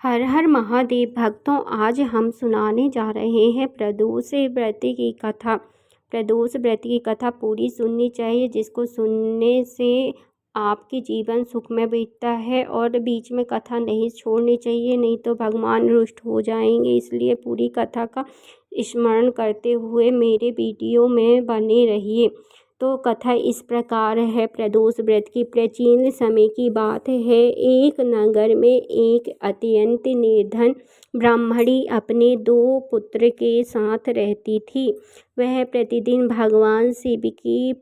हर हर महादेव भक्तों, आज हम सुनाने जा रहे हैं प्रदोष व्रत की कथा। प्रदोष व्रत की कथा पूरी सुननी चाहिए, जिसको सुनने से आपके जीवन सुखमय बीतता है। और बीच में कथा नहीं छोड़नी चाहिए, नहीं तो भगवान रुष्ट हो जाएंगे। इसलिए पूरी कथा का स्मरण करते हुए मेरे वीडियो में बने रहिए। तो कथा इस प्रकार है। प्रदोष व्रत की प्राचीन समय की बात है। एक नगर में एक अत्यंत निर्धन ब्राह्मणी अपने 2 पुत्र के साथ रहती थी। वह प्रतिदिन भगवान शिव की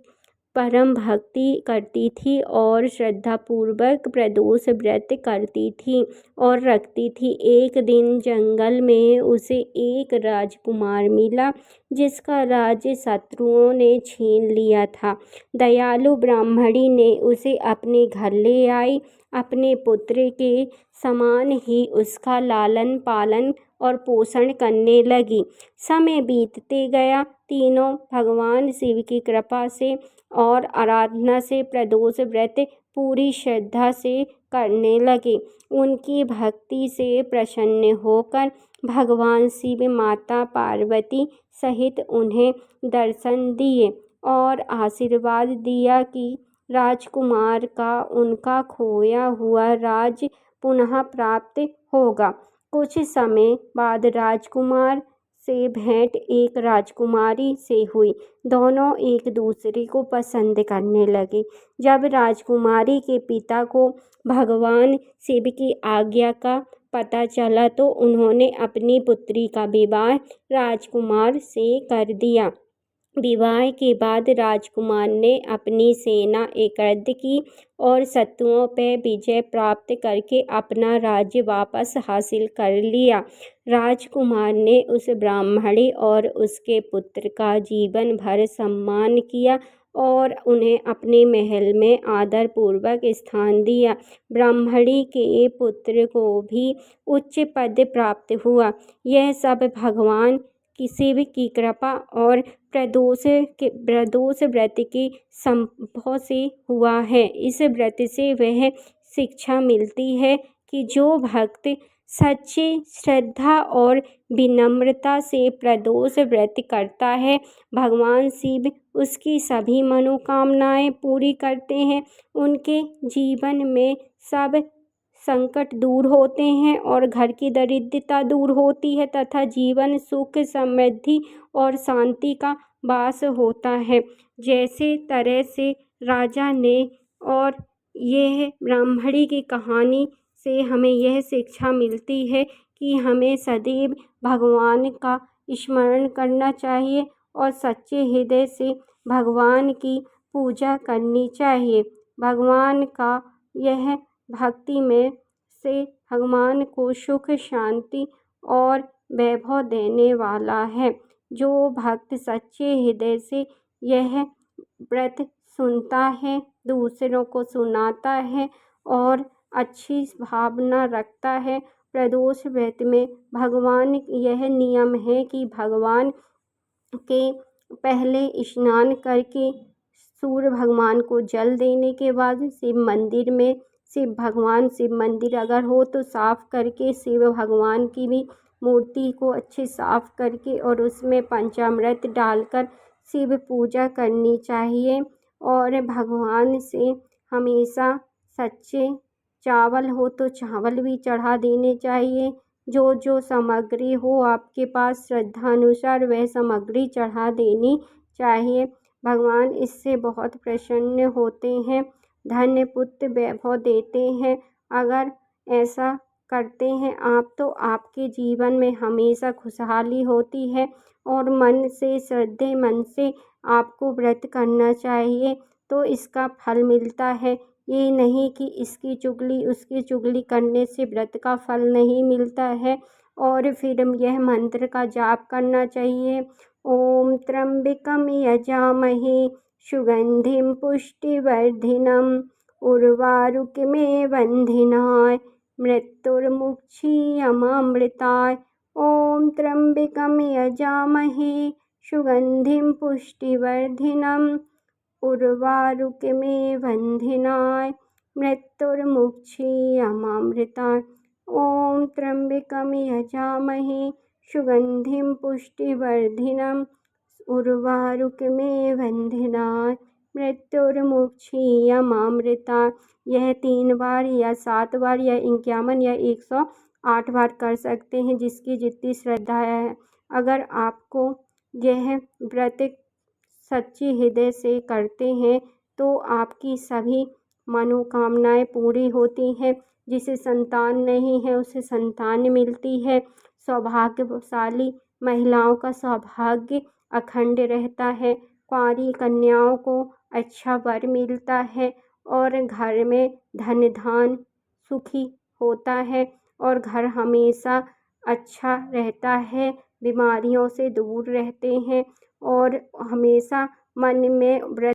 परम भक्ति करती थी और श्रद्धापूर्वक प्रदोष व्रत करती थी और रखती थी। एक दिन जंगल में उसे एक राजकुमार मिला, जिसका राज्य शत्रुओं ने छीन लिया था। दयालु ब्राह्मणी ने उसे अपने घर ले आई। अपने पुत्र के समान ही उसका लालन पालन और पोषण करने लगी। समय बीतते गया। तीनों भगवान शिव की कृपा से और आराधना से प्रदोष व्रत पूरी श्रद्धा से करने लगे। उनकी भक्ति से प्रसन्न होकर भगवान शिव माता पार्वती सहित उन्हें दर्शन दिए और आशीर्वाद दिया कि राजकुमार का उनका खोया हुआ राज पुनः प्राप्त होगा। कुछ समय बाद राजकुमार से भेंट एक राजकुमारी से हुई। दोनों एक दूसरे को पसंद करने लगे। जब राजकुमारी के पिता को भगवान शिव की आज्ञा का पता चला तो उन्होंने अपनी पुत्री का विवाह राजकुमार से कर दिया। विवाह के बाद राजकुमार ने अपनी सेना एकत्र की और शत्रुओं पर विजय प्राप्त करके अपना राज्य वापस हासिल कर लिया। राजकुमार ने उस ब्राह्मणी और उसके पुत्र का जीवन भर सम्मान किया और उन्हें अपने महल में आदरपूर्वक स्थान दिया। ब्राह्मणी के पुत्र को भी उच्च पद प्राप्त हुआ। यह सब भगवान शिव की कृपा और प्रदोष व्रत के संभव से हुआ है। इस व्रत से वह शिक्षा मिलती है कि जो भक्त सच्चे श्रद्धा और विनम्रता से प्रदोष व्रत करता है, भगवान शिव उसकी सभी मनोकामनाएं पूरी करते हैं। उनके जीवन में सब संकट दूर होते हैं और घर की दरिद्रता दूर होती है तथा जीवन सुख समृद्धि और शांति का वास होता है। जैसे तरह से राजा ने और यह ब्राह्मणी की कहानी से हमें यह शिक्षा मिलती है कि हमें सदैव भगवान का स्मरण करना चाहिए और सच्चे हृदय से भगवान की पूजा करनी चाहिए। भगवान का यह भक्ति में से भगवान को सुख शांति और वैभव देने वाला है। जो भक्त सच्चे हृदय से यह व्रत सुनता है, दूसरों को सुनाता है और अच्छी भावना रखता है। प्रदोष व्रत में भगवान यह नियम है कि भगवान के पहले स्नान करके सूर्य भगवान को जल देने के बाद शिव मंदिर अगर हो तो साफ करके शिव भगवान की भी मूर्ति को अच्छे साफ करके और उसमें पंचामृत डालकर शिव पूजा करनी चाहिए। और भगवान से हमेशा सच्चे चावल हो तो चावल भी चढ़ा देने चाहिए। जो जो सामग्री हो आपके पास श्रद्धानुसार वह सामग्री चढ़ा देनी चाहिए। भगवान इससे बहुत प्रसन्न होते हैं, धन्य पुत्र वैभव देते हैं। अगर ऐसा करते हैं आप तो आपके जीवन में हमेशा खुशहाली होती है। और मन से श्रद्धे मन से आपको व्रत करना चाहिए तो इसका फल मिलता है। ये नहीं कि इसकी चुगली उसकी चुगली करने से व्रत का फल नहीं मिलता है। और फिर यह मंत्र का जाप करना चाहिए। ओम त्र्यंबकम यजामहे सुगंधिम पुष्टिवर्धिनम उर्वारुकमेव बंधिनाय मृत्युर्मुक्षीयमामृताय। ओम त्र्यंबकम यजामहे सुगंधिम पुष्टिवर्धिनम उर्वारुकमेव बंधिनाय मृत्युर्मुक्षीयमामृताय। ओम त्र्यम्बकं यजामहे सुगन्धिं पुष्टिवर्धनम् उर्वारुकमिव बन्धनात् मृत्युर्मुक्षीयमामृतात्। यह 3 बार या 7 बार या 51 या 108 बार कर सकते हैं, जिसकी जितनी श्रद्धा है। अगर आपको यह व्रत सच्ची हृदय से करते हैं तो आपकी सभी मनोकामनाएं पूरी होती हैं। जिसे संतान नहीं है उसे संतान मिलती है। सौभाग्यशाली महिलाओं का सौभाग्य अखंड रहता है। कुंवारी कन्याओं को अच्छा वर मिलता है और घर में धन धान सुखी होता है और घर हमेशा अच्छा रहता है, बीमारियों से दूर रहते हैं और हमेशा मन में व्रत